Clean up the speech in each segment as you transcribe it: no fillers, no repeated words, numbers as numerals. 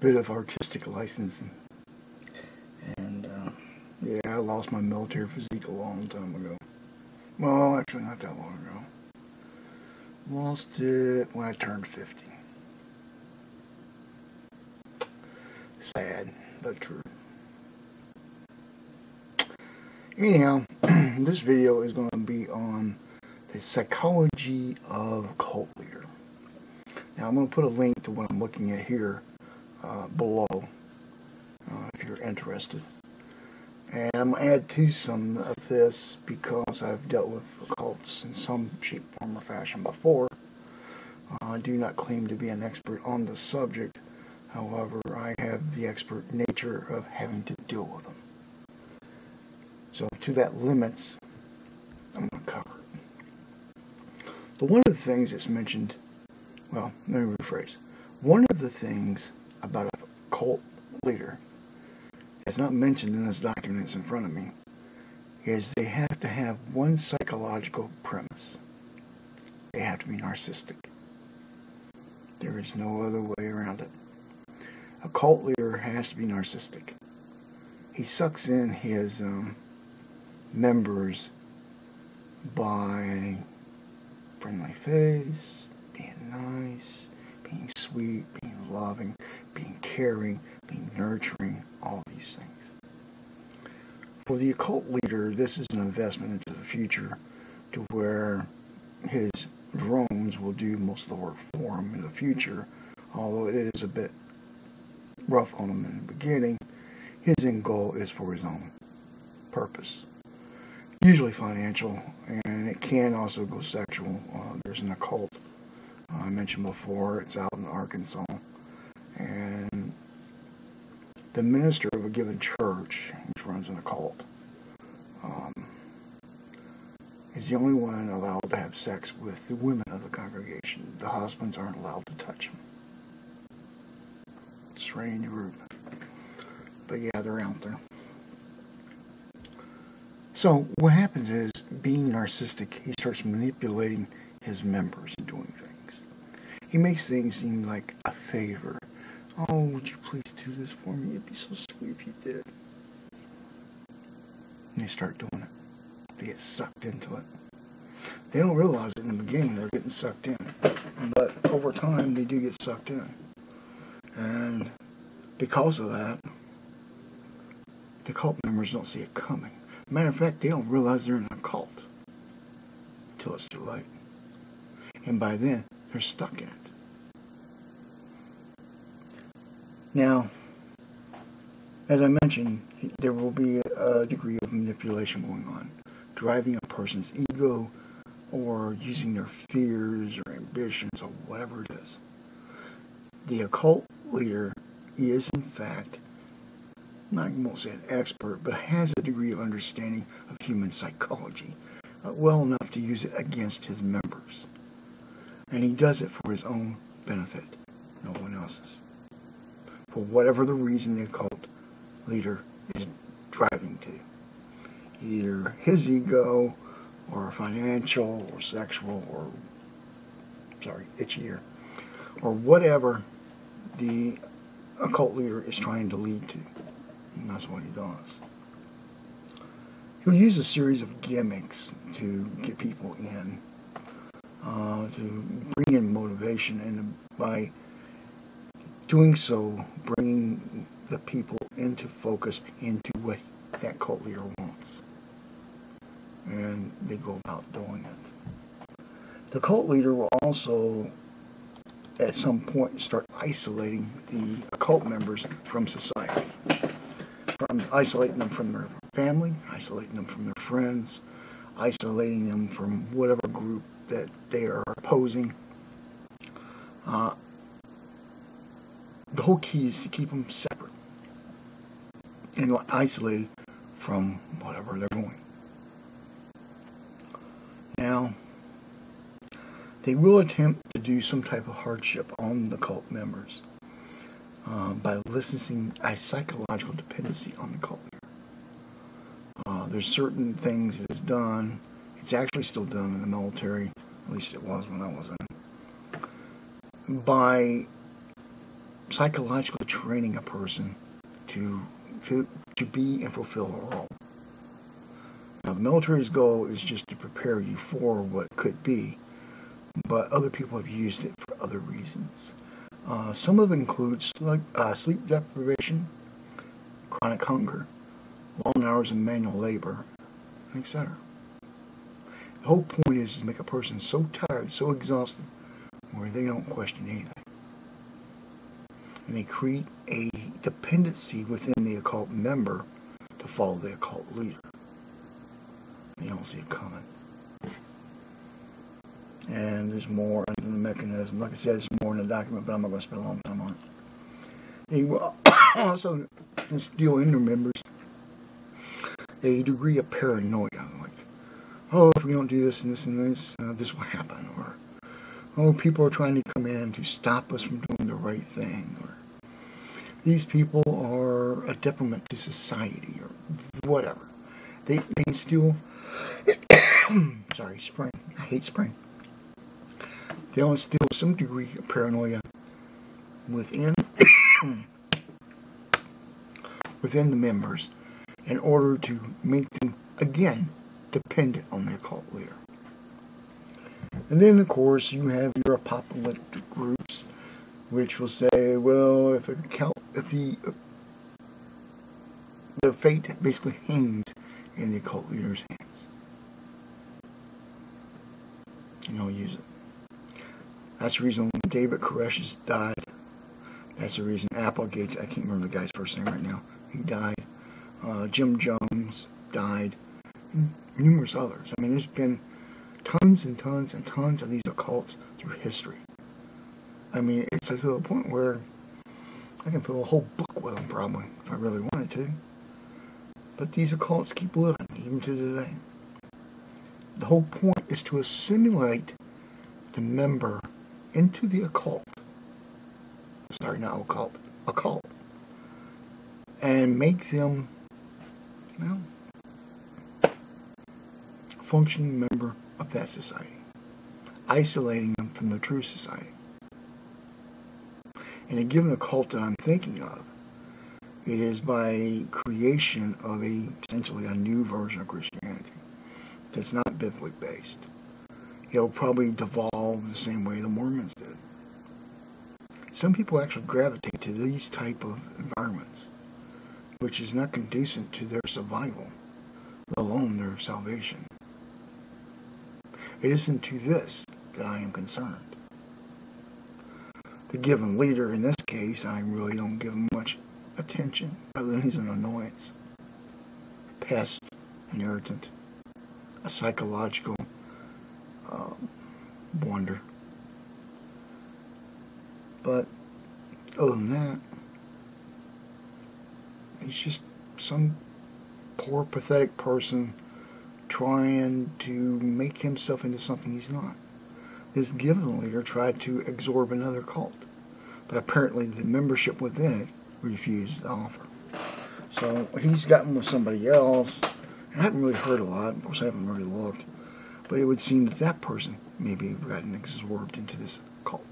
bit of artistic licensing. And, yeah, I lost my military physique a long time ago. Well, actually not that long ago. Lost it when I turned 50. Sad, but true. Anyhow, this video is going to be on the psychology of a cult leader. Now, I'm going to put a link to what I'm looking at here below, if you're interested. And I'm going to add to some of this because I've dealt with occults in some shape, form, or fashion before. I do not claim to be an expert on the subject. However, I have the expert nature of having to deal with them. So, to that limits, I'm going to cover it. But one of the things that's mentioned, well, let me rephrase. One of the things about a cult leader that's not mentioned in this document that's in front of me is they have to have one psychological premise. They have to be narcissistic. There is no other way around it. A cult leader has to be narcissistic. He sucks in his members by friendly face, being nice, being sweet, being loving, being caring, being nurturing, all these things. For the occult leader, this is an investment into the future to where his drones will do most of the work for him in the future, although it is a bit rough on him in the beginning. His end goal is for his own purpose, usually financial, and it can also go sexual. There's an occult I mentioned before. It's out in Arkansas, and the minister of a given church, which runs an occult, is the only one allowed to have sex with the women of the congregation. The husbands aren't allowed to touch them. Strange group. But yeah, they're out there. So what happens is, being narcissistic, he starts manipulating his members and doing things. He makes things seem like a favor. Oh, would you please do this for me? It'd be so sweet if you did. And they start doing it. They get sucked into it. They don't realize it in the beginning, they're getting sucked in. But over time, they do get sucked in. And because of that, the cult members don't see it coming. Matter of fact, they don't realize they're in a cult until it's too late. And by then, they're stuck in it. Now, as I mentioned, there will be a degree of manipulation going on, driving a person's ego or using their fears or ambitions or whatever it is. The occult leader is, in fact, I won't say an expert, but has a degree of understanding of human psychology, well enough to use it against his members. And he does it for his own benefit, no one else's. For whatever the reason the occult leader is driving to. Either his ego, or financial, or sexual, or, itchy ear, or whatever the occult leader is trying to lead to. And that's what he does. He'll use a series of gimmicks to get people in, to bring in motivation, and by doing so, bringing the people into focus, into what that cult leader wants. And they go about doing it. The cult leader will also, at some point, start isolating the occult members from society. Isolating them from their family, isolating them from their friends, isolating them from whatever group that they are opposing. The whole key is to keep them separate and isolated from whatever they're doing. Now, they will attempt to do some type of hardship on the cult members by eliciting a psychological dependency on the cult leader. There's certain things that is done. It's actually still done in the military, at least it was when I was in, by psychologically training a person to be and fulfill a role. Now, the military's goal is just to prepare you for what could be, but other people have used it for other reasons. Some of it includes sleep deprivation, chronic hunger, long hours of manual labor, etc. The whole point is to make a person so tired, so exhausted, where they don't question anything. And they create a dependency within the occult member to follow the occult leader. They don't see it coming. And there's more under the mechanism. Like I said, there's more in the document, but I'm not going to spend a long time on it. They will also instill in their members a degree of paranoia. Like, oh, if we don't do this and this and this, this will happen. Or, oh, people are trying to come in to stop us from doing the right thing. Or, these people are a detriment to society, or whatever. They instill, sorry, spring. I hate spring. They'll instill some degree of paranoia within within the members in order to make them, again, dependent on the occult leader. And then, of course, you have your apocalyptic groups, which will say, well, if their fate basically hangs in the occult leader's hands, and they'll use it. That's the reason when David Koresh died. That's the reason Applegate's, I can't remember the guy's first name right now, he died. Jim Jones died. And numerous others. I mean, there's been tons and tons and tons of these occults through history. I mean, it's to the point where I can fill a whole book with them, probably, if I really wanted to. But these occults keep living, even to today. The whole point is to assimilate the member into the occult. Sorry, not occult. Occult. And make them, well, a functioning member of that society. Isolating them from the true society. In a given occult that I'm thinking of, it is by creation of essentially a new version of Christianity that's not biblically based. It'll probably devolve the same way the Mormons did. Some people actually gravitate to these type of environments, which is not conducive to their survival, let alone their salvation. It isn't to this that I am concerned. The given leader, in this case, I really don't give him much attention, other than he's an annoyance, pest, an irritant, a psychological wonder. But other than that, he's just some poor, pathetic person trying to make himself into something he's not. This given leader tried to absorb another cult, but apparently the membership within it refused the offer. So he's gotten with somebody else, and I haven't really heard a lot. Of course, I haven't really looked, but it would seem that that person maybe gotten absorbed into this cult.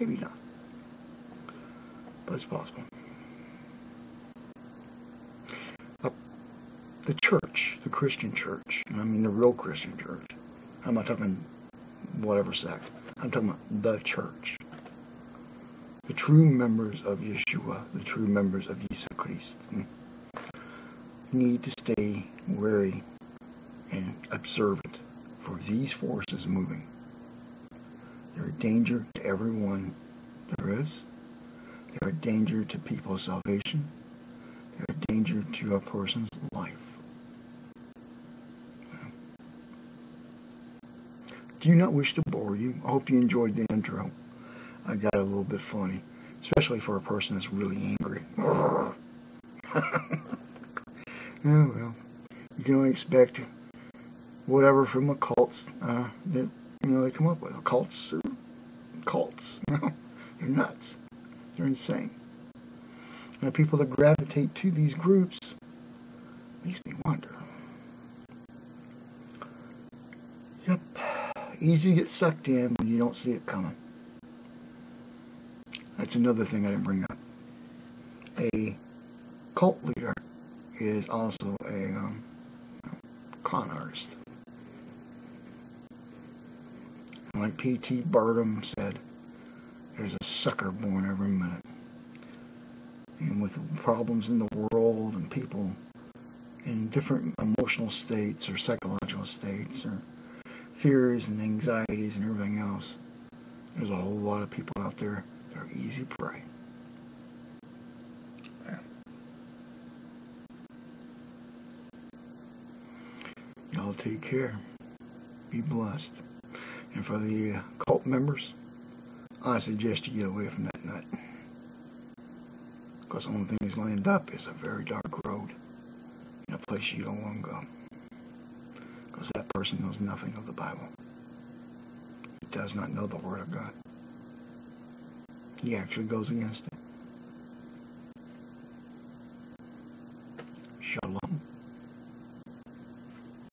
Maybe not, but it's possible. The church, the Christian church, I mean the real Christian church. I'm not talking whatever sect. I'm talking about the church. The true members of Yeshua, the true members of Íosa Críost, need to stay wary and observant for these forces moving. They're a danger to everyone there is. They're a danger to people's salvation. They're a danger to a person's life. Do not wish to bore you. I hope you enjoyed the intro. I got it a little bit funny, especially for a person that's really angry. Oh, well, you can only expect whatever from occults that they come up with. Occults are cults. They're nuts. They're insane. And the people that gravitate to these groups makes me wonder. Yep. Easy to get sucked in when you don't see it coming. That's another thing I didn't bring up. A cult leader is also a con artist. And like P.T. Barnum said, there's a sucker born every minute. And with problems in the world and people in different emotional states or psychological states or fears and anxieties and everything else, there's a whole lot of people out there that are easy prey. Yeah. Y'all take care. Be blessed. And for the cult members, I suggest you get away from that nut. Because the only thing that's going to end up is a very dark road in a place you don't want to go. Because that person knows nothing of the Bible. He does not know the Word of God. He actually goes against it. Shalom.